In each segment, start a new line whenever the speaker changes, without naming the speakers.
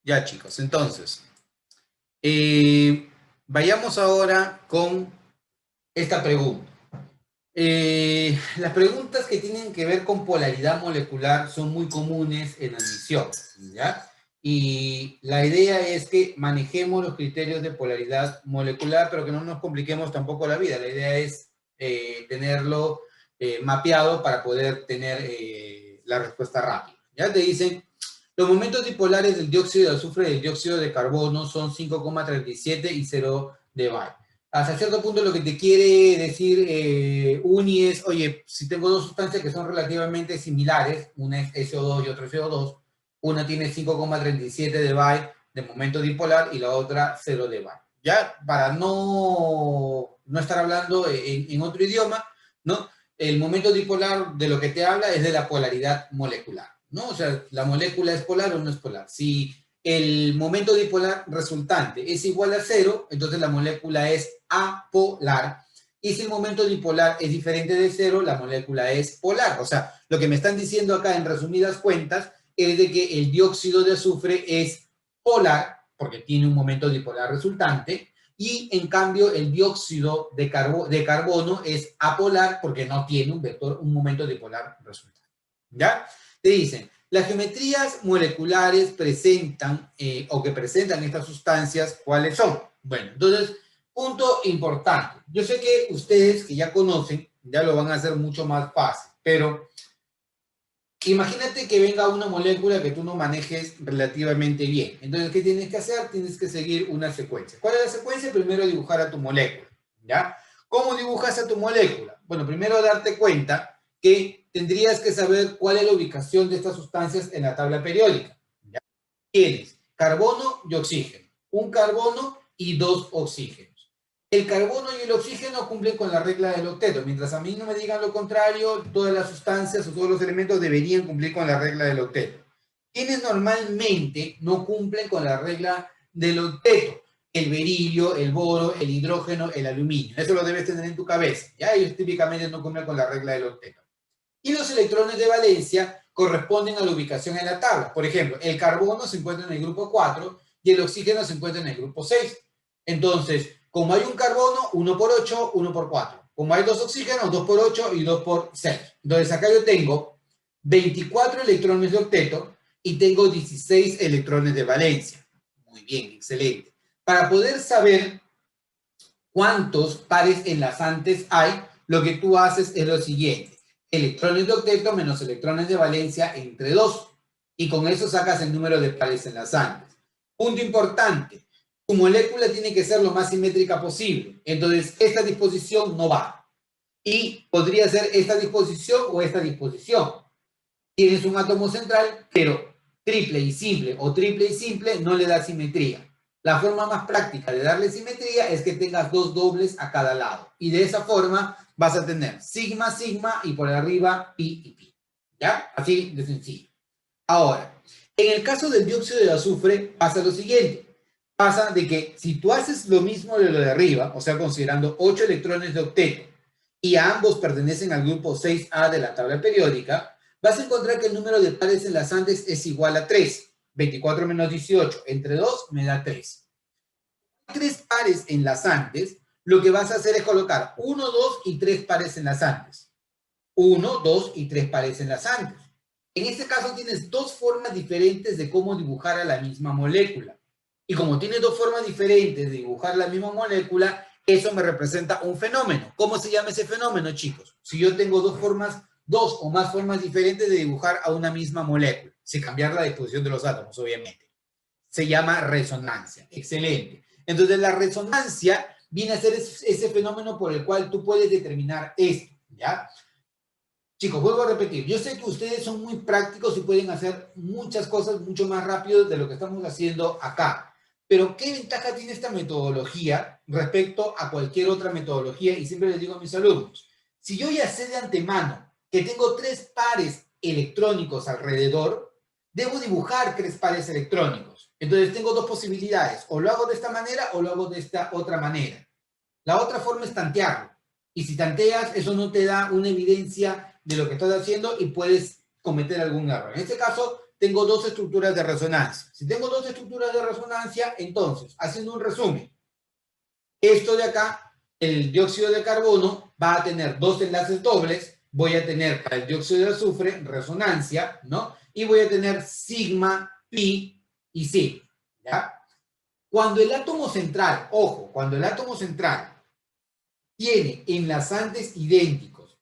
Ya, chicos, entonces, eh, vayamos ahora con esta pregunta. Las preguntas que tienen que ver con polaridad molecular son muy comunes en admisión, ¿ya? Y la idea es que manejemos los criterios de polaridad molecular, pero que no nos compliquemos tampoco la vida. La idea es tenerlo mapeado para poder tener la respuesta rápida. Ya te dicen, los momentos dipolares del dióxido de azufre y del dióxido de carbono son 5,37 y 0 de Bay. Hasta cierto punto lo que te quiere decir Uni es, oye, si tengo dos sustancias que son relativamente similares, una es SO2 y otra es CO2, una tiene 5,37 de Bay de momento dipolar y la otra 0 de Bay. Ya, para no estar hablando en otro idioma, ¿no? El momento dipolar de lo que te habla es de la polaridad molecular, ¿no? O sea, la molécula es polar o no es polar. Si el momento dipolar resultante es igual a 0, entonces la molécula es apolar. Y si el momento dipolar es diferente de 0, la molécula es polar. O sea, lo que me están diciendo acá en resumidas cuentas es de que el dióxido de azufre es polar, porque tiene un momento dipolar resultante, y en cambio el dióxido de carbono es apolar porque no tiene un momento dipolar resultante. ¿Ya? Te dicen, las geometrías moleculares presentan o que presentan estas sustancias, ¿cuáles son? Bueno, entonces, punto importante. Yo sé que ustedes que ya conocen, ya lo van a hacer mucho más fácil, pero imagínate que venga una molécula que tú no manejes relativamente bien. Entonces, ¿qué tienes que hacer? Tienes que seguir una secuencia. ¿Cuál es la secuencia? Primero dibujar a tu molécula, ¿ya? ¿Cómo dibujas a tu molécula? Bueno, primero darte cuenta que tendrías que saber cuál es la ubicación de estas sustancias en la tabla periódica, ¿ya? Tienes carbono y oxígeno, un carbono y dos oxígenos. El carbono y el oxígeno cumplen con la regla del octeto. Mientras a mí no me digan lo contrario, todas las sustancias o todos los elementos deberían cumplir con la regla del octeto. Quienes normalmente no cumplen con la regla del octeto: el berilio, el boro, el hidrógeno, el aluminio. Eso lo debes tener en tu cabeza. ¿Ya? Ellos típicamente no cumplen con la regla del octeto. Y los electrones de valencia corresponden a la ubicación en la tabla. Por ejemplo, el carbono se encuentra en el grupo 4 y el oxígeno se encuentra en el grupo 6. Entonces, como hay un carbono, 1 por 8, 1 por 4. Como hay dos oxígenos, 2 por 8 y 2 por 6. Entonces, acá yo tengo 24 electrones de octeto y tengo 16 electrones de valencia. Muy bien, excelente. Para poder saber cuántos pares enlazantes hay, lo que tú haces es lo siguiente: electrones de octeto menos electrones de valencia entre 2. Y con eso sacas el número de pares enlazantes. Punto importante: tu molécula tiene que ser lo más simétrica posible. Entonces, esta disposición no va. Y podría ser esta disposición o esta disposición. Tienes un átomo central, pero triple y simple o triple y simple no le da simetría. La forma más práctica de darle simetría es que tengas dos dobles a cada lado. Y de esa forma vas a tener sigma, sigma y por arriba pi y pi. ¿Ya? Así de sencillo. Ahora, en el caso del dióxido de azufre pasa lo siguiente. Pasa de que si tú haces lo mismo de lo de arriba, o sea, considerando 8 electrones de octeto, y a ambos pertenecen al grupo 6A de la tabla periódica, vas a encontrar que el número de pares enlazantes es igual a 3. 24 menos 18 entre 2 me da 3. 3 pares enlazantes, lo que vas a hacer es colocar 1, 2 y 3 pares enlazantes. 1, 2 y 3 pares enlazantes. En este caso tienes dos formas diferentes de cómo dibujar a la misma molécula. Y como tienes dos formas diferentes de dibujar la misma molécula, eso me representa un fenómeno. ¿Cómo se llama ese fenómeno, chicos? Si yo tengo dos o más formas diferentes de dibujar a una misma molécula, sin cambiar la disposición de los átomos, obviamente. Se llama resonancia. Excelente. Entonces, la resonancia viene a ser ese fenómeno por el cual tú puedes determinar esto, ¿ya? Chicos, vuelvo a repetir, yo sé que ustedes son muy prácticos y pueden hacer muchas cosas mucho más rápido de lo que estamos haciendo acá. Pero, ¿qué ventaja tiene esta metodología respecto a cualquier otra metodología? Y siempre les digo a mis alumnos, si yo ya sé de antemano que tengo 3 pares electrónicos alrededor, debo dibujar 3 pares electrónicos. Entonces tengo dos posibilidades: o lo hago de esta manera o lo hago de esta otra manera. La otra forma es tantearlo. Y si tanteas, eso no te da una evidencia de lo que estás haciendo y puedes cometer algún error. En este caso, tengo dos estructuras de resonancia. Si tengo dos estructuras de resonancia, entonces, haciendo un resumen, esto de acá, el dióxido de carbono va a tener dos enlaces dobles. Voy a tener para el dióxido de azufre resonancia, ¿no? Y voy a tener sigma, pi y sigma, ¿ya? Cuando el átomo central, ojo, cuando el átomo central tiene enlazantes idénticos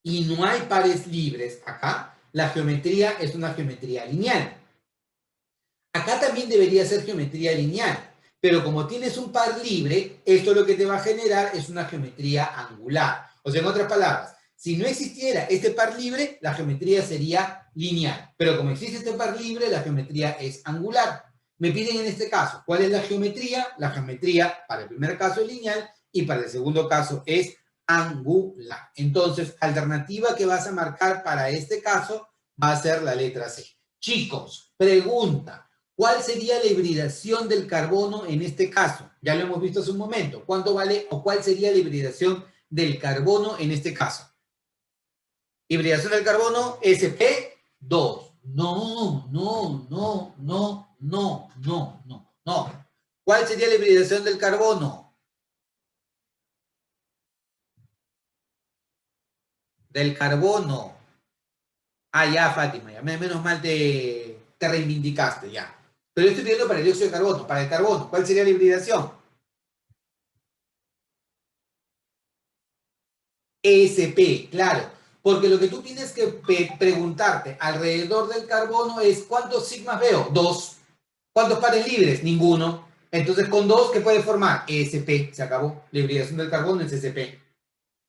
y no hay pares libres acá, la geometría es una geometría lineal. Acá también debería ser geometría lineal, pero como tienes un par libre, esto lo que te va a generar es una geometría angular. O sea, en otras palabras, si no existiera este par libre, la geometría sería lineal. Pero como existe este par libre, la geometría es angular. Me piden en este caso, ¿cuál es la geometría? La geometría para el primer caso es lineal y para el segundo caso es angular. Entonces, alternativa que vas a marcar para este caso va a ser la letra C. Chicos, pregunta. ¿Cuál sería la hibridación del carbono en este caso? Ya lo hemos visto hace un momento. ¿Cuánto vale o cuál sería la hibridación del carbono en este caso? Hibridación del carbono, sp2. No. ¿Cuál sería la hibridación del carbono? Del carbono. Ah, ya, Fátima, ya. Menos mal te reivindicaste, ya. Pero yo estoy pidiendo para el dióxido de carbono, para el carbono. ¿Cuál sería la hibridación? SP, claro. Porque lo que tú tienes que preguntarte alrededor del carbono es ¿cuántos sigmas veo? 2. ¿Cuántos pares libres? Ninguno. Entonces con 2, ¿qué puede formar? SP, se acabó. La hibridación del carbono es SP.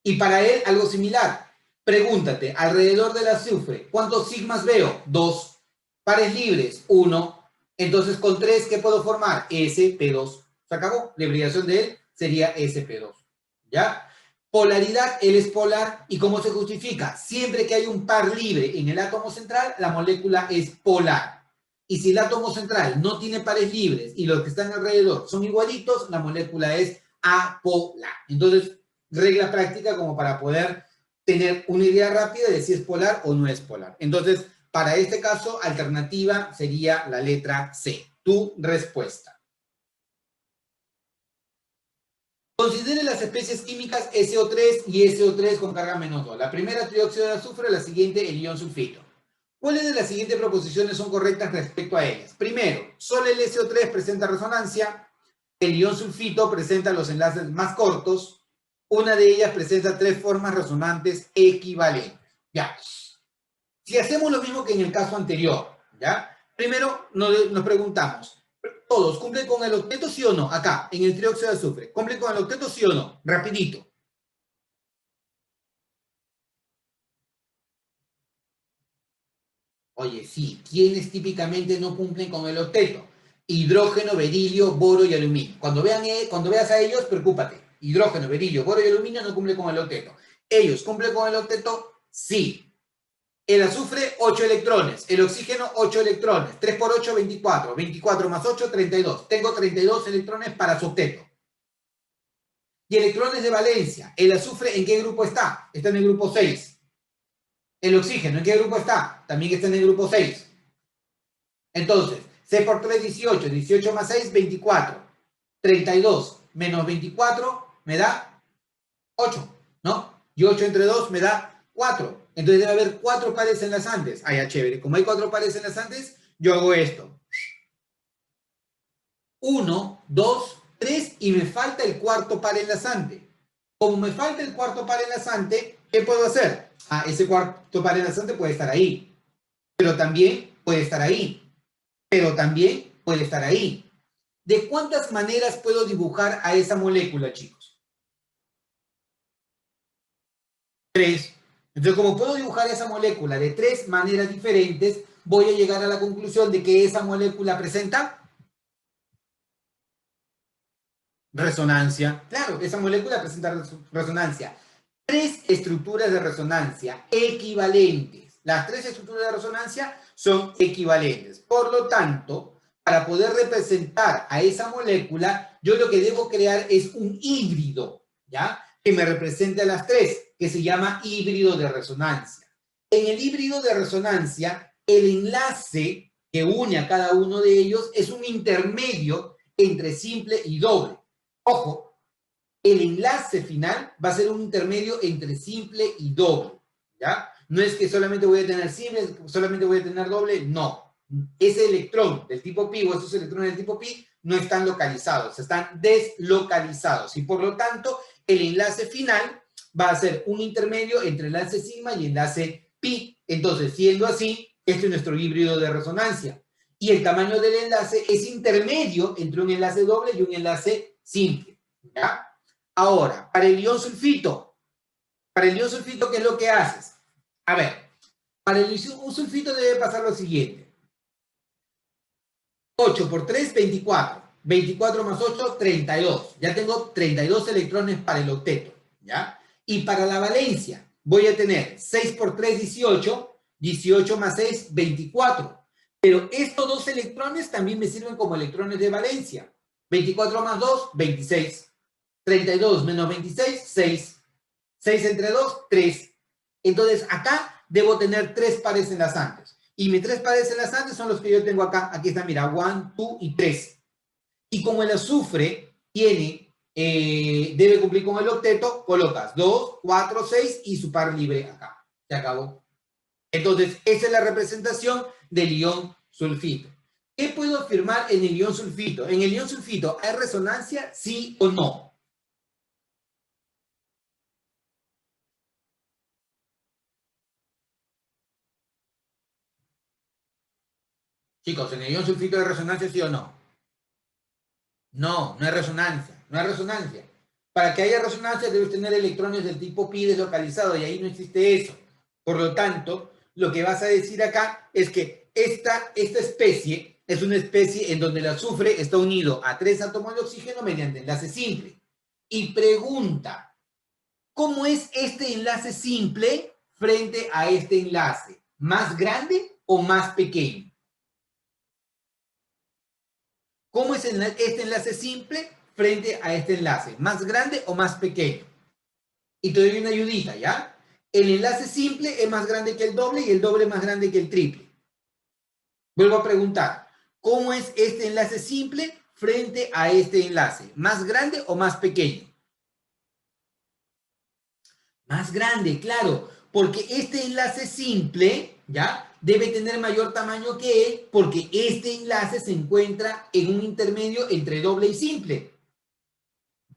Y para él algo similar. Pregúntate, alrededor del azufre, ¿cuántos sigmas veo? 2. Pares libres, 1. Entonces con 3, ¿qué puedo formar? SP2. Se acabó. La hibridación de él sería SP2. ¿Ya? Polaridad, él es polar. ¿Y cómo se justifica? Siempre que hay un par libre en el átomo central, la molécula es polar. Y si el átomo central no tiene pares libres y los que están alrededor son igualitos, la molécula es apolar. Entonces, regla práctica como para poder tener una idea rápida de si es polar o no es polar. Entonces, para este caso, alternativa sería la letra C. Tu respuesta. Considere las especies químicas SO3 y SO3 con carga -2. La primera, trióxido de azufre, la siguiente, el ion sulfito. ¿Cuáles de las siguientes proposiciones son correctas respecto a ellas? Primero, solo el SO3 presenta resonancia, el ion sulfito presenta los enlaces más cortos, una de ellas presenta 3 formas resonantes equivalentes. Ya. Si hacemos lo mismo que en el caso anterior, ¿ya? Primero nos preguntamos, ¿todos cumplen con el octeto, sí o no? Acá, en el trióxido de azufre. ¿Cumplen con el octeto, sí o no? Rapidito. Oye, sí. ¿Quiénes típicamente no cumplen con el octeto? Hidrógeno, berilio, boro y aluminio. Cuando veas a ellos, preocúpate. Hidrógeno, berilio, boro y aluminio no cumplen con el octeto. ¿Ellos cumplen con el octeto? Sí. El azufre, 8 electrones. El oxígeno, 8 electrones. 3 por 8, 24. 24 más 8, 32. Tengo 32 electrones para su octeto. Y electrones de valencia. ¿El azufre en qué grupo está? Está en el grupo 6. ¿El oxígeno en qué grupo está? También está en el grupo 6. Entonces, 6 por 3, 18. 18 más 6, 24. 32 menos 24 me da 8, ¿no? Y 8 entre 2 me da 4. Entonces debe haber 4 pares enlazantes. Ah, ya, chévere. Como hay 4 pares enlazantes, yo hago esto. 1, 2, 3 y me falta el cuarto par enlazante. Como me falta el cuarto par enlazante, ¿qué puedo hacer? Ah, ese cuarto par enlazante puede estar ahí. Pero también puede estar ahí. Pero también puede estar ahí. ¿De cuántas maneras puedo dibujar a esa molécula, chicos? 3. Entonces, como puedo dibujar esa molécula de 3 maneras diferentes, voy a llegar a la conclusión de que esa molécula presenta resonancia. Claro, esa molécula presenta resonancia. 3 estructuras de resonancia equivalentes. Las 3 estructuras de resonancia son equivalentes. Por lo tanto, para poder representar a esa molécula, yo lo que debo crear es un híbrido, ¿ya? Que me represente a las 3, que se llama híbrido de resonancia. En el híbrido de resonancia, el enlace que une a cada uno de ellos es un intermedio entre simple y doble. Ojo, el enlace final va a ser un intermedio entre simple y doble, ¿ya? No es que solamente voy a tener simple, solamente voy a tener doble, no. Ese electrón del tipo pi o esos electrones del tipo pi no están localizados, están deslocalizados y por lo tanto el enlace final va a ser un intermedio entre enlace sigma y enlace pi. Entonces, siendo así, este es nuestro híbrido de resonancia. Y el tamaño del enlace es intermedio entre un enlace doble y un enlace simple, ¿ya? Ahora, para el ion sulfito, ¿qué es lo que haces? A ver, para el ion sulfito debe pasar lo siguiente. 8 por 3, 24. 24 más 8, 32. Ya tengo 32 electrones para el octeto, ¿ya? Y para la valencia, voy a tener 6 por 3, 18. 18 más 6, 24. Pero estos dos electrones también me sirven como electrones de valencia. 24 más 2, 26. 32 menos 26, 6. 6 entre 2, 3. Entonces, acá debo tener 3 pares enlazantes. Y mis 3 pares enlazantes son los que yo tengo acá. Aquí está, mira, 1, 2 y 3. Y como el azufre tiene, debe cumplir con el octeto, colocas 2, 4, 6 y su par libre acá. Se acabó. Entonces, esa es la representación del ion sulfito. ¿Qué puedo afirmar en el ion sulfito? En el ion sulfito, ¿hay resonancia, sí o no? Chicos, ¿en el ion sulfito hay resonancia, sí o no? No, no hay resonancia, no hay resonancia. Para que haya resonancia debes tener electrones del tipo pi deslocalizado y ahí no existe eso. Por lo tanto, lo que vas a decir acá es que esta especie es una especie en donde el azufre está unido a 3 átomos de oxígeno mediante enlace simple. Y pregunta, ¿cómo es este enlace simple frente a este enlace? ¿Más grande o más pequeño? ¿Cómo es este enlace simple frente a este enlace? ¿Más grande o más pequeño? Y te doy una ayudita, ¿ya? El enlace simple es más grande que el doble y el doble es más grande que el triple. Vuelvo a preguntar, ¿cómo es este enlace simple frente a este enlace? ¿Más grande o más pequeño? Más grande, claro, porque este enlace simple, ¿ya? Debe tener mayor tamaño que él, porque este enlace se encuentra en un intermedio entre doble y simple.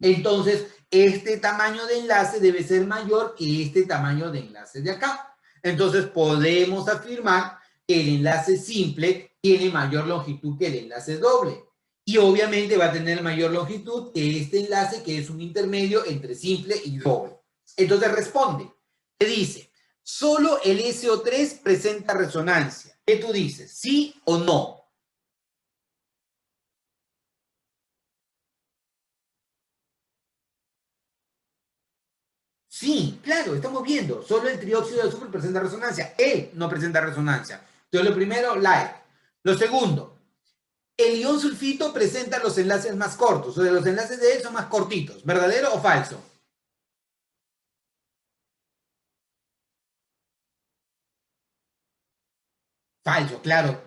Entonces, este tamaño de enlace debe ser mayor que este tamaño de enlace de acá. Entonces, podemos afirmar que el enlace simple tiene mayor longitud que el enlace doble. Y obviamente va a tener mayor longitud que este enlace, que es un intermedio entre simple y doble. Entonces responde, te dice, solo el SO3 presenta resonancia. ¿Qué tú dices? ¿Sí o no? Sí, claro, estamos viendo. Solo el trióxido de azufre presenta resonancia. Él no presenta resonancia. Entonces, lo primero, like. Lo segundo, el ion sulfito presenta los enlaces más cortos. O sea, los enlaces de él son más cortitos. ¿Verdadero o falso? Falso, claro.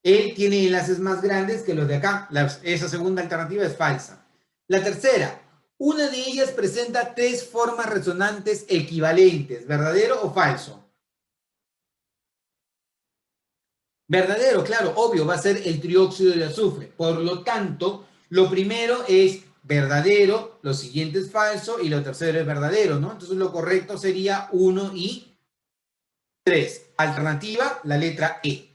Él tiene enlaces más grandes que los de acá. Esa segunda alternativa es falsa. La tercera, una de ellas presenta 3 formas resonantes equivalentes. ¿Verdadero o falso? Verdadero, claro, obvio, va a ser el trióxido de azufre. Por lo tanto, lo primero es verdadero, lo siguiente es falso y lo tercero es verdadero, ¿no? Entonces lo correcto sería 1 y 3. Alternativa, la letra E.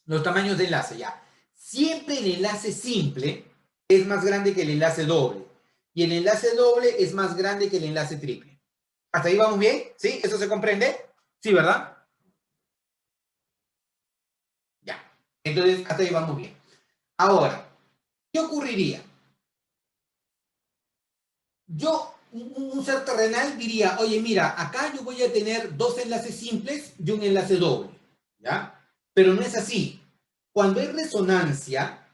Los tamaños de enlace, ya. Siempre el enlace simple es más grande que el enlace doble. Y el enlace doble es más grande que el enlace triple. ¿Hasta ahí vamos bien? ¿Sí? ¿Eso se comprende? Sí, ¿verdad? Ya. Entonces, hasta ahí vamos bien. Ahora, ¿qué ocurriría? Yo, un ser terrenal diría, oye, mira, acá yo voy a tener 2 enlaces simples y un enlace doble, ¿ya? Pero no es así. Cuando hay resonancia,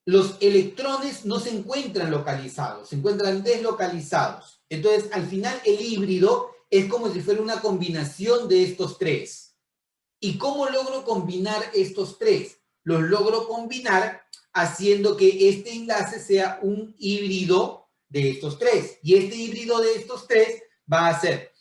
los electrones no se encuentran localizados, se encuentran deslocalizados. Entonces, al final, el híbrido es como si fuera una combinación de estos 3. ¿Y cómo logro combinar estos tres? Los logro combinar haciendo que este enlace sea un híbrido de estos tres. Y este híbrido de estos tres va a ser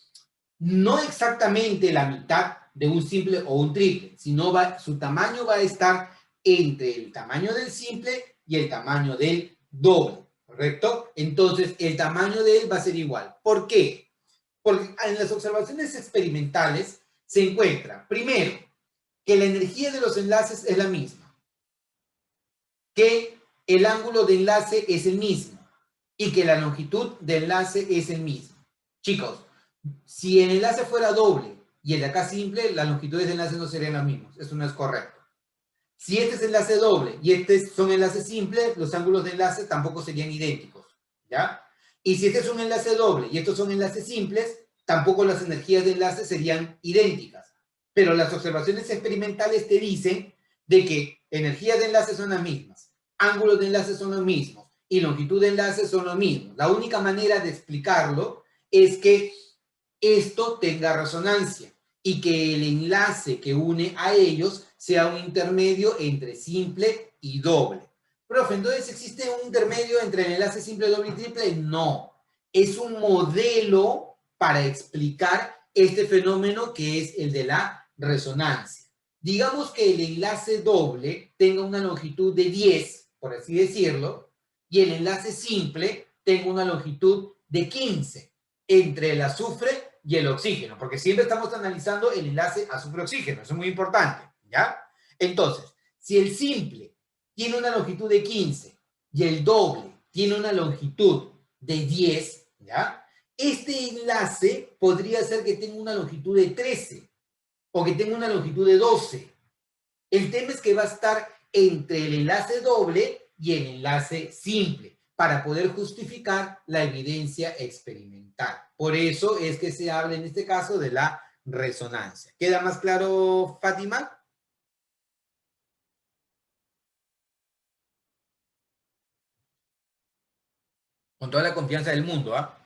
no exactamente la mitad de un simple o un triple, sino su tamaño va a estar entre el tamaño del simple y el tamaño del doble, ¿correcto? Entonces, el tamaño de él va a ser igual. ¿Por qué? Porque en las observaciones experimentales se encuentra, primero, que la energía de los enlaces es la misma, que el ángulo de enlace es el mismo y que la longitud de enlace es el mismo. Chicos, si el enlace fuera doble y el de acá simple, las longitudes de enlace no serían las mismas. Eso no es correcto. Si este es enlace doble y este son enlaces simples, los ángulos de enlace tampoco serían idénticos, ¿ya? Y si este es un enlace doble y estos son enlaces simples, tampoco las energías de enlace serían idénticas. Pero las observaciones experimentales te dicen de que energías de enlace son las mismas, ángulos de enlace son los mismos y longitud de enlace son los mismos. La única manera de explicarlo es que esto tenga resonancia y que el enlace que une a ellos sea un intermedio entre simple y doble. Profe, entonces, ¿existe un intermedio entre el enlace simple, doble y triple? No. Es un modelo para explicar este fenómeno que es el de la resonancia. Digamos que el enlace doble tenga una longitud de 10, por así decirlo, y el enlace simple tenga una longitud de 15 entre el azufre y el oxígeno, porque siempre estamos analizando el enlace azufre-oxígeno, eso es muy importante, ¿ya? Entonces, si el simple tiene una longitud de 15 y el doble tiene una longitud de 10, ¿ya? Este enlace podría ser que tenga una longitud de 13 o que tenga una longitud de 12. El tema es que va a estar entre el enlace doble y el enlace simple para poder justificar la evidencia experimental. Por eso es que se habla en este caso de la resonancia. ¿Queda más claro, Fátima? Con toda la confianza del mundo, ¿ah?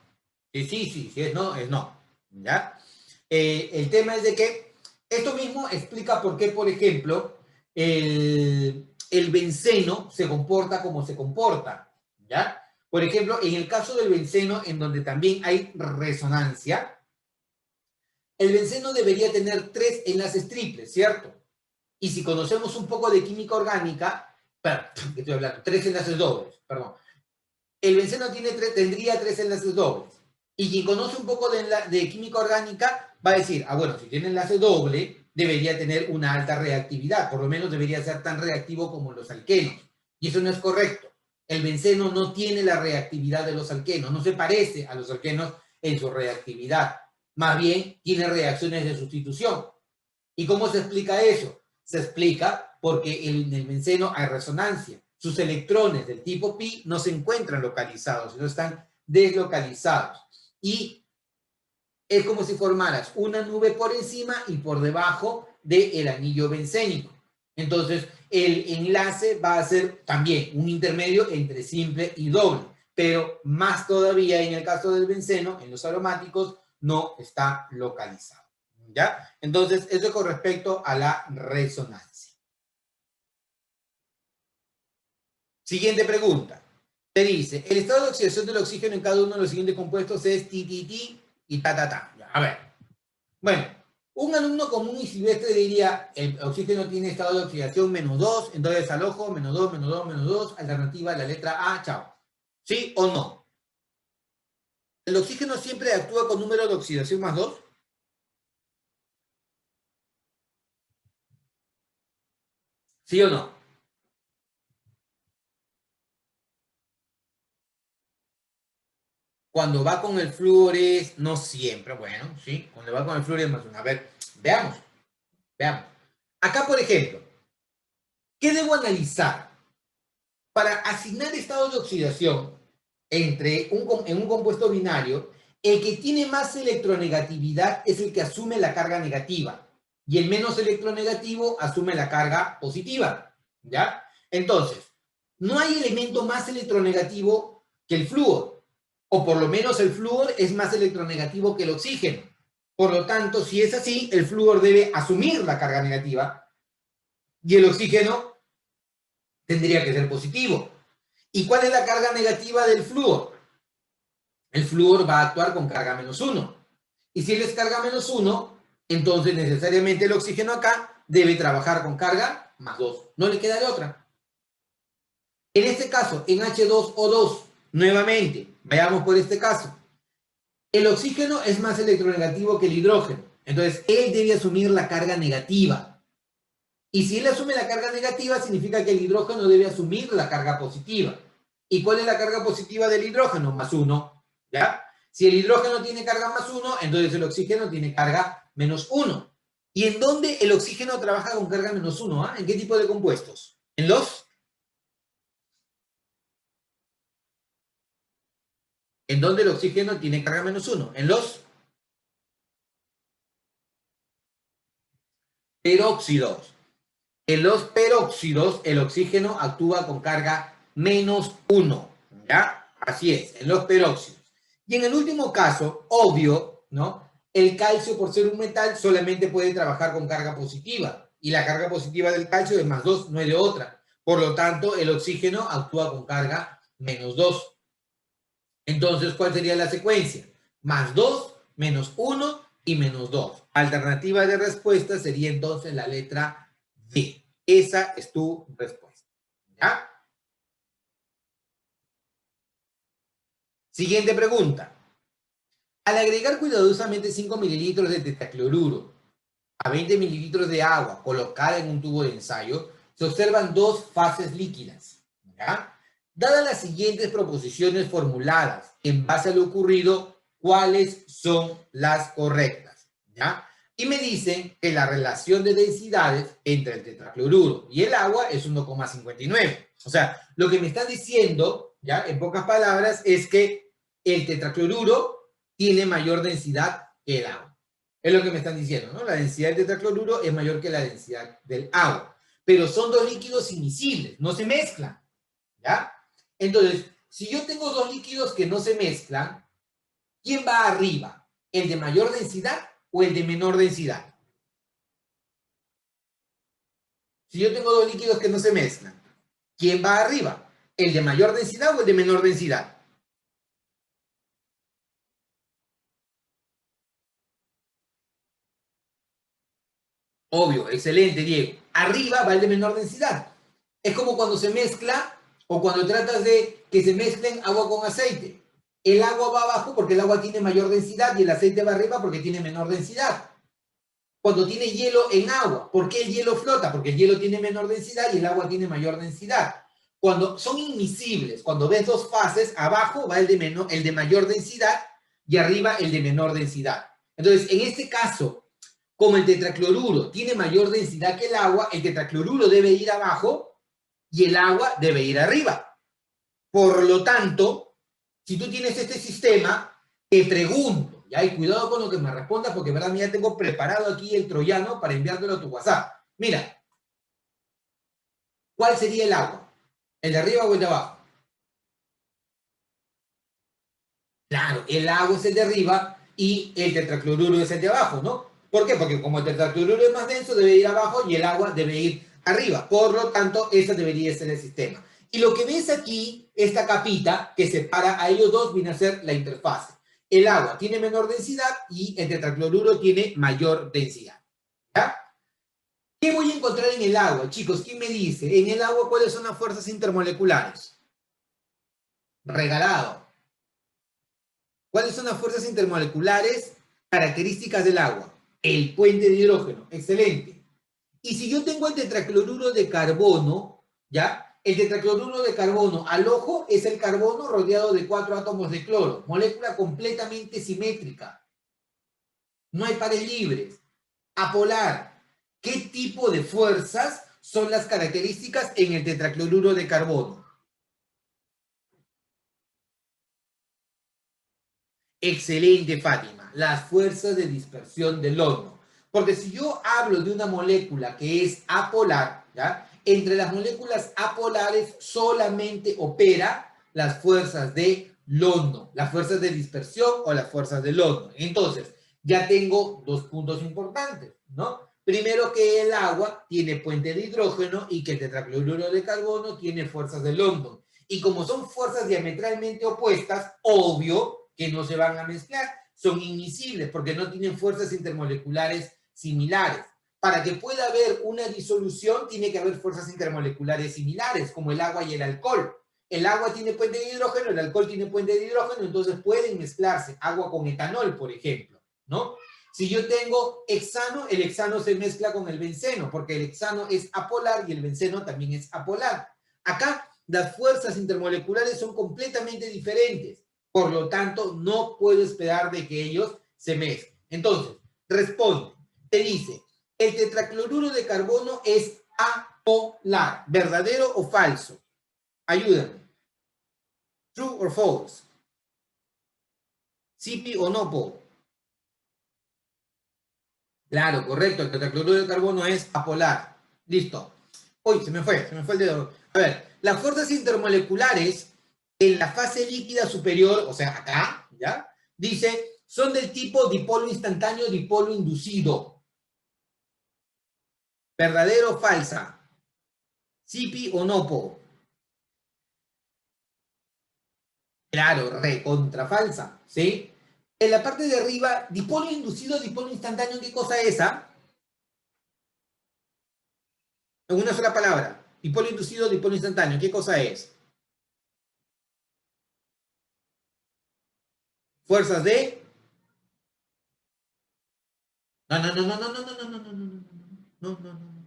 Sí, es no, es no. ¿Ya? El tema es de que esto mismo explica por qué, por ejemplo, el benceno se comporta como se comporta. ¿Ya? Por ejemplo, en el caso del benceno, en donde también hay resonancia, el benceno debería tener 3 enlaces triples, ¿cierto? Y si conocemos un poco de química orgánica, estoy hablando, 3 enlaces dobles, perdón. El benceno tendría 3 enlaces dobles. Y quien conoce un poco de química orgánica va a decir, bueno, si tiene enlace doble, debería tener una alta reactividad, por lo menos debería ser tan reactivo como los alquenos. Y eso no es correcto. El benceno no tiene la reactividad de los alquenos, no se parece a los alquenos en su reactividad. Más bien, tiene reacciones de sustitución. ¿Y cómo se explica eso? Se explica porque en el benceno hay resonancia. Sus electrones del tipo pi no se encuentran localizados, sino están deslocalizados. Y es como si formaras una nube por encima y por debajo del anillo bencénico. Entonces, el enlace va a ser también un intermedio entre simple y doble, pero más todavía en el caso del benceno, en los aromáticos, no está localizado. ¿Ya? Entonces, eso es con respecto a la resonancia. Siguiente pregunta. Te dice, el estado de oxidación del oxígeno en cada uno de los siguientes compuestos es ti y ta. A ver. Bueno, un alumno común y silvestre diría, el oxígeno tiene estado de oxidación -2, entonces al ojo, -2, alternativa, la letra A, chao. ¿Sí o no? ¿El oxígeno siempre actúa con número de oxidación +2? ¿Sí o no? Cuando va con el flúor es, no siempre, bueno, sí, cuando va con el flúor es +1. A ver, veamos. Acá, por ejemplo, ¿qué debo analizar? Para asignar estados de oxidación en un compuesto binario, el que tiene más electronegatividad es el que asume la carga negativa y el menos electronegativo asume la carga positiva, ¿ya? Entonces, no hay elemento más electronegativo que el flúor, o por lo menos el flúor es más electronegativo que el oxígeno. Por lo tanto, si es así, el flúor debe asumir la carga negativa y el oxígeno tendría que ser positivo. ¿Y cuál es la carga negativa del flúor? El flúor va a actuar con carga -1. Y si él es carga -1, entonces necesariamente el oxígeno acá debe trabajar con carga +2. No le queda de otra. En este caso, en H2O2, nuevamente, vayamos por este caso. El oxígeno es más electronegativo que el hidrógeno. Entonces, él debe asumir la carga negativa. Y si él asume la carga negativa, significa que el hidrógeno debe asumir la carga positiva. ¿Y cuál es la carga positiva del hidrógeno? +1. ¿Ya? Si el hidrógeno tiene carga +1, entonces el oxígeno tiene carga -1. ¿Y en dónde el oxígeno trabaja con carga -1? ¿Ah? ¿En qué tipo de compuestos? ¿En dónde el oxígeno tiene carga -1? En los peróxidos. En los peróxidos, el oxígeno actúa con carga -1. ¿Ya? Así es, en los peróxidos. Y en el último caso, obvio, ¿no? El calcio, por ser un metal, solamente puede trabajar con carga positiva. Y la carga positiva del calcio es +2, no es de otra. Por lo tanto, el oxígeno actúa con carga -2. Entonces, ¿cuál sería la secuencia? +2, -1 y -2. Alternativa de respuesta sería entonces la letra D. Esa es tu respuesta. ¿Ya? Siguiente pregunta. Al agregar cuidadosamente 5 mililitros de tetracloruro a 20 mililitros de agua colocada en un tubo de ensayo, se observan dos fases líquidas. ¿Ya? Dadas las siguientes proposiciones formuladas en base a lo ocurrido, ¿cuáles son las correctas? ¿Ya? Y me dicen que la relación de densidades entre el tetracloruro y el agua es 1,59. O sea, lo que me están diciendo, ya en pocas palabras, es que el tetracloruro tiene mayor densidad que el agua. Es lo que me están diciendo, ¿no? La densidad del tetracloruro es mayor que la densidad del agua. Pero son dos líquidos imisibles, no se mezclan. ¿Ya? Entonces, si yo tengo dos líquidos que no se mezclan, ¿quién va arriba? ¿El de mayor densidad o el de menor densidad? Si yo tengo dos líquidos que no se mezclan, ¿quién va arriba? ¿El de mayor densidad o el de menor densidad? Obvio, excelente, Diego. Arriba va el de menor densidad. Es como cuando se mezcla o cuando tratas de que se mezclen agua con aceite. El agua va abajo porque el agua tiene mayor densidad y el aceite va arriba porque tiene menor densidad. Cuando tiene hielo en agua, ¿por qué el hielo flota? Porque el hielo tiene menor densidad y el agua tiene mayor densidad. Cuando son inmiscibles, cuando ves dos fases, abajo va el de mayor densidad y arriba el de menor densidad. Entonces, en este caso, como el tetracloruro tiene mayor densidad que el agua, el tetracloruro debe ir abajo y el agua debe ir arriba. Por lo tanto, si tú tienes este sistema, te pregunto, ya, y cuidado con lo que me respondas, porque verdad, ya tengo preparado aquí el troyano para enviártelo a tu WhatsApp. Mira, ¿cuál sería el agua? ¿El de arriba o el de abajo? Claro, el agua es el de arriba y el tetracloruro es el de abajo, ¿no? ¿Por qué? Porque como el tetracloruro es más denso, debe ir abajo y el agua debe ir arriba. Por lo tanto, ese debería ser el sistema. Y lo que ves aquí, esta capita que separa a ellos dos, viene a ser la interfase. El agua tiene menor densidad y el tetracloruro tiene mayor densidad. ¿Ya? ¿Qué voy a encontrar en el agua? Chicos, ¿quién me dice? En el agua, ¿cuáles son las fuerzas intermoleculares? Regalado. ¿Cuáles son las fuerzas intermoleculares características del agua? El puente de hidrógeno. Excelente. Y si yo tengo el tetracloruro de carbono, ¿ya? El tetracloruro de carbono al ojo es el carbono rodeado de 4 átomos de cloro. Molécula completamente simétrica. No hay pares libres. Apolar. ¿Qué tipo de fuerzas son las características en el tetracloruro de carbono? Excelente, Fátima. Las fuerzas de dispersión del horno. Porque si yo hablo de una molécula que es apolar, ¿ya? Entre las moléculas apolares solamente opera las fuerzas de London, las fuerzas de dispersión o las fuerzas de London. Entonces, ya tengo dos puntos importantes, ¿no? Primero, que el agua tiene puente de hidrógeno y que el tetracloruro de carbono tiene fuerzas de London. Y como son fuerzas diametralmente opuestas, obvio que no se van a mezclar. Son inmiscibles porque no tienen fuerzas intermoleculares similares. Para que pueda haber una disolución, tiene que haber fuerzas intermoleculares similares, como el agua y el alcohol. El agua tiene puente de hidrógeno, el alcohol tiene puente de hidrógeno, entonces pueden mezclarse agua con etanol, por ejemplo, ¿no? Si yo tengo hexano, el hexano se mezcla con el benceno, porque el hexano es apolar y el benceno también es apolar. Acá las fuerzas intermoleculares son completamente diferentes, por lo tanto no puedo esperar de que ellos se mezclen. Entonces, responde, te dice, el tetracloruro de carbono es apolar, ¿verdadero o falso? Ayúdame. True or false? ¿Sí o no, Po? Claro, correcto, el tetracloruro de carbono es apolar. Listo. Uy, se me fue el dedo. A ver, las fuerzas intermoleculares en la fase líquida superior, o sea, acá, ¿ya? Dice, son del tipo dipolo instantáneo, dipolo inducido. ¿Verdadero o falsa? ¿Sí o no, Po? Claro, recontra falsa, ¿sí? En la parte de arriba, dipolo inducido, dipolo instantáneo, ¿qué cosa es esa? En una sola palabra. Dipolo inducido, dipolo instantáneo, ¿qué cosa es? Fuerzas de... No, no, no, no, no, no, no, no, no, no, no, no, no, no.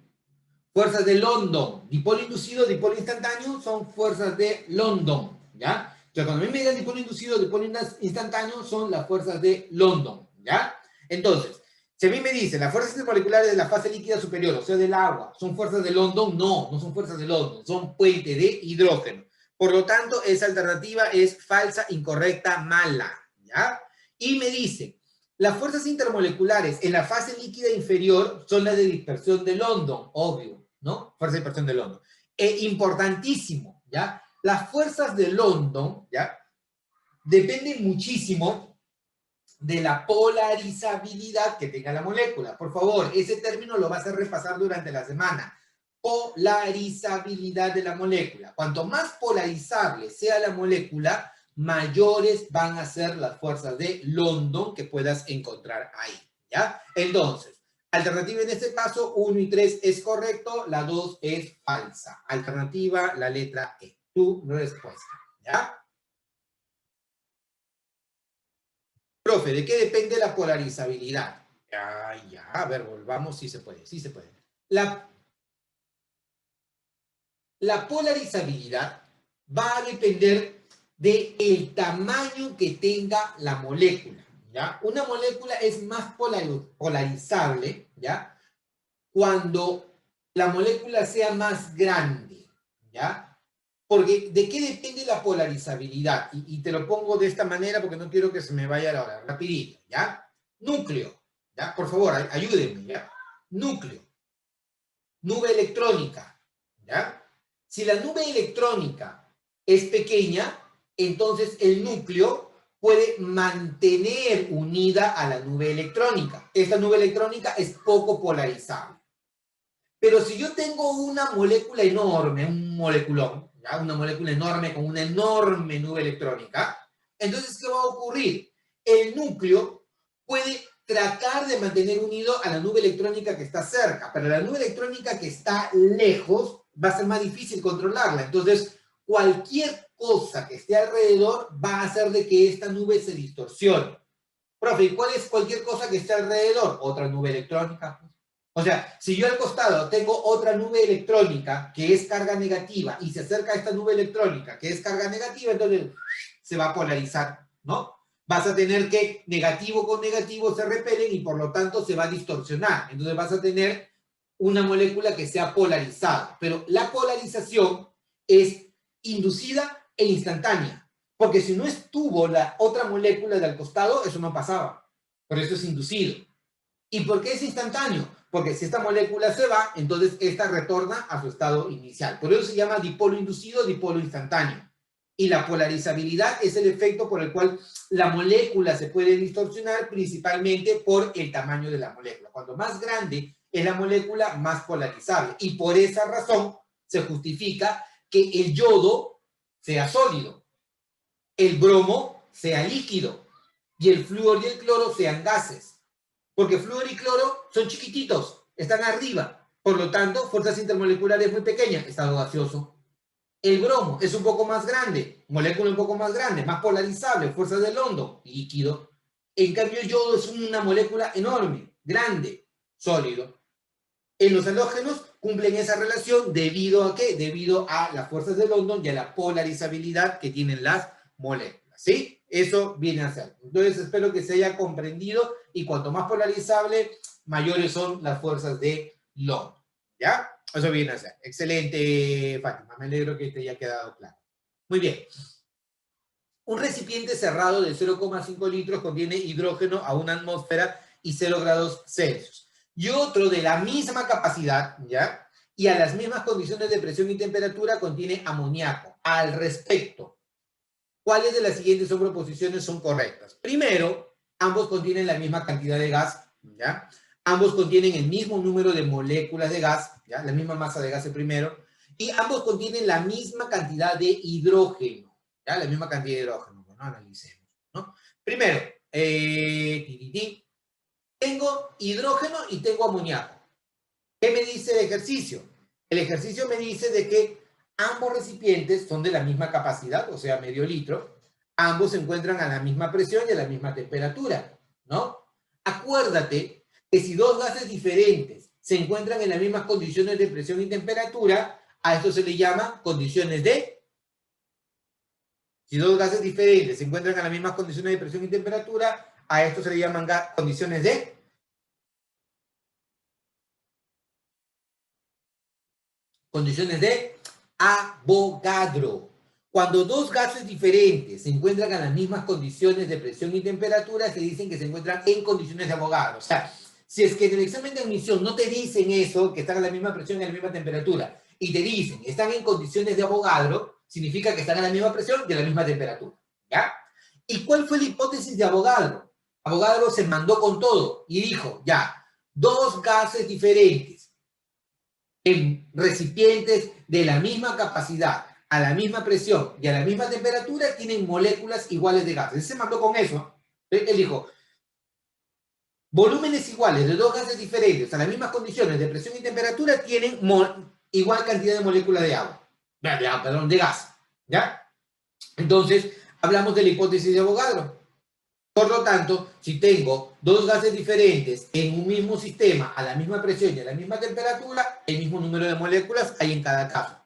Fuerzas de London. Dipolo inducido, dipolo instantáneo son fuerzas de London, ¿ya? Entonces, cuando a mí me digan dipolo inducido, dipolo instantáneo son las fuerzas de London, ¿ya? Entonces, si a mí me dicen las fuerzas intermoleculares de la fase líquida superior, o sea, del agua, ¿son fuerzas de London? No, no son fuerzas de London, son puente de hidrógeno. Por lo tanto, esa alternativa es falsa, incorrecta, mala, ¿ya? Y me dice, las fuerzas intermoleculares en la fase líquida inferior son las de dispersión de London, obvio, ¿no? Fuerza de dispersión de London. Importantísimo, ¿ya? Las fuerzas de London, ¿ya? Dependen muchísimo de la polarizabilidad que tenga la molécula. Por favor, ese término lo vas a repasar durante la semana. Polarizabilidad de la molécula. Cuanto más polarizable sea la molécula, mayores van a ser las fuerzas de London que puedas encontrar ahí, ¿ya? Entonces, alternativa en este caso, 1 y 3 es correcto, la 2 es falsa. Alternativa, la letra E. Tu respuesta, ¿ya? Profe, ¿de qué depende la polarizabilidad? Ya, a ver, volvamos, sí se puede, sí se puede. La polarizabilidad va a depender del tamaño que tenga la molécula, ¿ya? Una molécula es más polarizable, ¿ya? Cuando la molécula sea más grande, ¿ya? Porque ¿de qué depende la polarizabilidad? Y te lo pongo de esta manera porque no quiero que se me vaya la hora. Rapidito, ¿ya? Núcleo, ¿ya? Por favor, ayúdenme, ¿ya? Núcleo. Nube electrónica, ¿ya? Si la nube electrónica es pequeña, entonces el núcleo puede mantener unida a la nube electrónica. Esta nube electrónica es poco polarizable. Pero si yo tengo una molécula enorme, un moleculón, ¿ya? Una molécula enorme con una enorme nube electrónica, entonces, ¿qué va a ocurrir? El núcleo puede tratar de mantener unido a la nube electrónica que está cerca, pero la nube electrónica que está lejos va a ser más difícil controlarla. Entonces, cualquier cosa que esté alrededor va a hacer de que esta nube se distorsione. Profe, ¿y cuál es cualquier cosa que esté alrededor? Otra nube electrónica. O sea, si yo al costado tengo otra nube electrónica que es carga negativa y se acerca a esta nube electrónica que es carga negativa, entonces se va a polarizar, ¿no? Vas a tener que negativo con negativo se repelen y por lo tanto se va a distorsionar. Entonces vas a tener una molécula que sea polarizada. Pero la polarización es inducida e instantánea. Porque si no estuvo la otra molécula del costado, eso no pasaba. Por eso es inducido. ¿Y por qué es instantáneo? Porque si esta molécula se va, entonces esta retorna a su estado inicial. Por eso se llama dipolo inducido, dipolo instantáneo. Y la polarizabilidad es el efecto por el cual la molécula se puede distorsionar principalmente por el tamaño de la molécula. Cuanto más grande es la molécula, más polarizable. Y por esa razón se justifica que el yodo sea sólido, el bromo sea líquido y el flúor y el cloro sean gases. Porque flúor y cloro son chiquititos, están arriba. Por lo tanto, fuerzas intermoleculares muy pequeñas, estado gaseoso. El bromo es un poco más grande, molécula un poco más grande, más polarizable, fuerza del hondo, líquido. En cambio, el yodo es una molécula enorme, grande, sólido. En los halógenos cumplen esa relación debido a ¿qué? Debido a las fuerzas del hondo y a la polarizabilidad que tienen las moléculas, ¿sí? Eso viene a ser. Entonces, espero que se haya comprendido y cuanto más polarizable, mayores son las fuerzas de hondo, ¿ya? Eso viene a ser. Excelente, Fátima. Me alegro que te haya quedado claro. Muy bien. Un recipiente cerrado de 0,5 litros contiene hidrógeno a 1 atmósfera y 0 grados Celsius. Y otro de la misma capacidad, ¿ya? Y a las mismas condiciones de presión y temperatura contiene amoníaco. Al respecto, ¿cuáles de las siguientes proposiciones son correctas? Primero, ambos contienen la misma cantidad de gas, ¿ya? Ambos contienen el mismo número de moléculas de gas, ¿ya? La misma masa de gas el primero. Y ambos contienen la misma cantidad de hidrógeno, ¿ya? La misma cantidad de hidrógeno. Bueno, analicemos, ¿no? Primero, tengo hidrógeno y tengo amoníaco. ¿Qué me dice el ejercicio? El ejercicio me dice de que ambos recipientes son de la misma capacidad, o sea, medio litro. Ambos se encuentran a la misma presión y a la misma temperatura, ¿no? Acuérdate que si dos gases diferentes se encuentran en las mismas condiciones de presión y temperatura, a esto se le llama condiciones de... Si dos gases diferentes se encuentran en las mismas condiciones de presión y temperatura, a esto se le llaman condiciones de... Condiciones de Avogadro. Cuando dos gases diferentes se encuentran en las mismas condiciones de presión y temperatura, se dicen que se encuentran en condiciones de Avogadro. O sea, si es que en el examen de admisión no te dicen eso, que están a la misma presión y a la misma temperatura, y te dicen que están en condiciones de Avogadro, significa que están a la misma presión y a la misma temperatura. ¿Ya? ¿Y cuál fue la hipótesis de Avogadro? Avogadro se mandó con todo y dijo, ya, dos gases diferentes en recipientes de la misma capacidad, a la misma presión y a la misma temperatura, tienen moléculas iguales de gases. Él se mandó con eso. Él dijo, volúmenes iguales de dos gases diferentes a las mismas condiciones de presión y temperatura tienen igual cantidad de moléculas de agua. Perdón, de gas. ¿Ya? Entonces, hablamos de la hipótesis de Avogadro. Por lo tanto, si tengo dos gases diferentes en un mismo sistema, a la misma presión y a la misma temperatura, el mismo número de moléculas hay en cada caso.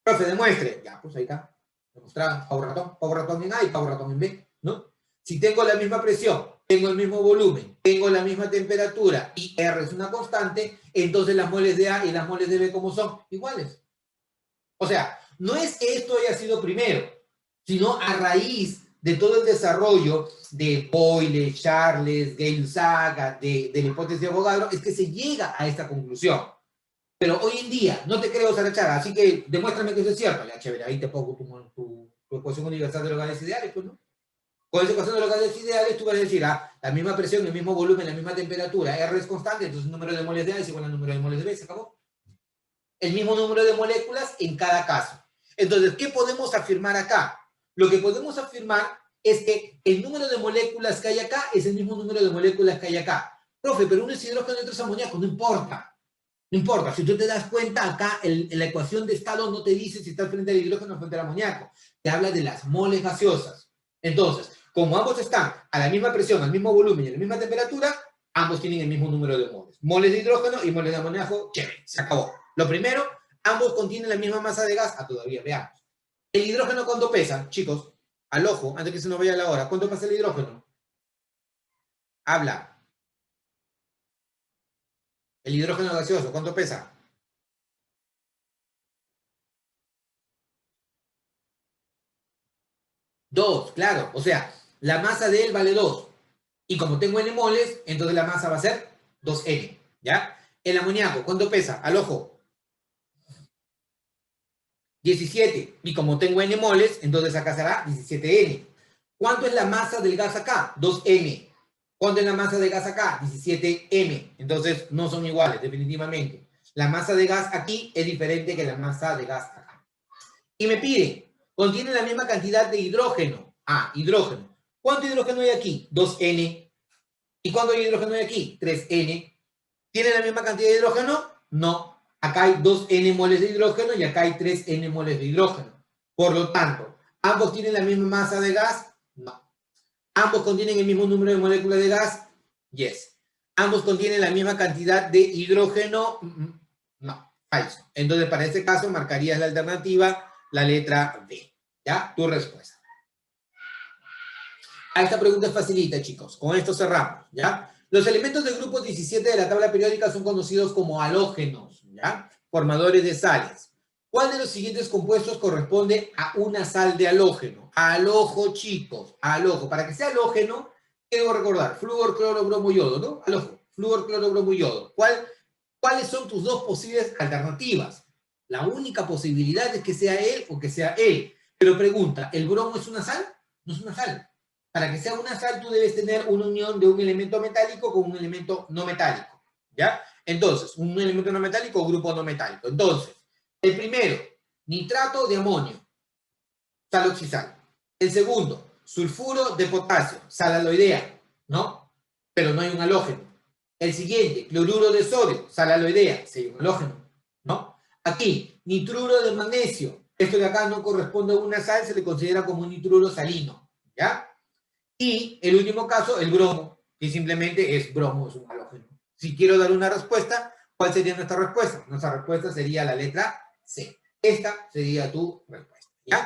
Profe, demuestre. Ya, pues ahí está. Demostrar power ratón en A y power ratón en B, ¿no? Si tengo la misma presión, tengo el mismo volumen, tengo la misma temperatura y R es una constante, entonces las moles de A y las moles de B, ¿cómo son? Iguales. O sea, no es que esto haya sido primero, sino a raíz de todo el desarrollo de Boyle, Charles, Gay-Lussaga, de la hipótesis de Avogadro, es que se llega a esta conclusión. Pero hoy en día, no te creo, Sarachara, así que demuéstrame que eso es cierto. Ya, chévere, ahí te pongo tu ecuación universal de los gases ideales, pues, ¿no? Con esa ecuación de los gases ideales, tú vas a decir, la misma presión, el mismo volumen, la misma temperatura, R es constante, entonces el número de moles de A es igual al número de moles de B, se acabó. El mismo número de moléculas en cada caso. Entonces, ¿qué podemos afirmar acá? Lo que podemos afirmar es que el número de moléculas que hay acá es el mismo número de moléculas que hay acá. Profe, pero uno es hidrógeno y otro es amoníaco, no importa. No importa, si tú te das cuenta, acá la ecuación de estado no te dice si está frente al hidrógeno o frente al amoníaco. Te habla de las moles gaseosas. Entonces, como ambos están a la misma presión, al mismo volumen y a la misma temperatura, ambos tienen el mismo número de moles. Moles de hidrógeno y moles de amoníaco, chévere, se acabó. Lo primero, ambos contienen la misma masa de gas. Todavía veamos. ¿El hidrógeno cuánto pesa? Chicos, al ojo, antes que se nos vaya la hora. ¿Cuánto pesa el hidrógeno? Habla. El hidrógeno gaseoso, ¿cuánto pesa? 2, claro. O sea, la masa de él vale 2. Y como tengo n moles, entonces la masa va a ser 2n. ¿Ya? El amoníaco, ¿cuánto pesa? Al ojo. 17. Y como tengo N moles, entonces acá será 17N. ¿Cuánto es la masa del gas acá? 2M. ¿Cuánto es la masa de gas acá? 17M. Entonces no son iguales, definitivamente. La masa de gas aquí es diferente que la masa de gas acá. Y me pide, contiene la misma cantidad de hidrógeno. Ah, hidrógeno. ¿Cuánto hidrógeno hay aquí? 2N. ¿Y cuánto hay hidrógeno hay aquí? 3N. ¿Tiene la misma cantidad de hidrógeno? No. Acá hay 2N moles de hidrógeno y acá hay 3N moles de hidrógeno. Por lo tanto, ¿ambos tienen la misma masa de gas? No. ¿Ambos contienen el mismo número de moléculas de gas? Yes. ¿Ambos contienen la misma cantidad de hidrógeno? No. Falso. Entonces, para este caso, marcarías la alternativa, la letra B. ¿Ya? Tu respuesta. A esta pregunta es facilita, chicos. Con esto cerramos, ¿ya? Los elementos del grupo 17 de la tabla periódica son conocidos como halógenos, ¿ya? Formadores de sales. ¿Cuál de los siguientes compuestos corresponde a una sal de halógeno? Halojo, chicos, halojo. Para que sea halógeno, ¿qué debo recordar? Flúor, cloro, bromo, yodo, ¿no? Halojo, flúor, cloro, bromo, yodo. ¿Cuáles son tus dos posibles alternativas? La única posibilidad es que sea él o que sea él. Pero pregunta, ¿el bromo es una sal? No es una sal. Para que sea una sal, tú debes tener una unión de un elemento metálico con un elemento no metálico, ¿ya? Entonces, un elemento no metálico o grupo no metálico. Entonces, el primero, nitrato de amonio, sal oxisal. El segundo, sulfuro de potasio, sal aloidea, ¿no? Pero no hay un halógeno. El siguiente, cloruro de sodio, sal aloidea, sí hay un halógeno, ¿no? Aquí, nitruro de magnesio, esto de acá no corresponde a una sal, se le considera como un nitruro salino, ¿ya? Y el último caso, el bromo, que simplemente es bromo, es un halógeno. Si quiero dar una respuesta, ¿cuál sería nuestra respuesta? Nuestra respuesta sería la letra C. Esta sería tu respuesta, ¿ya?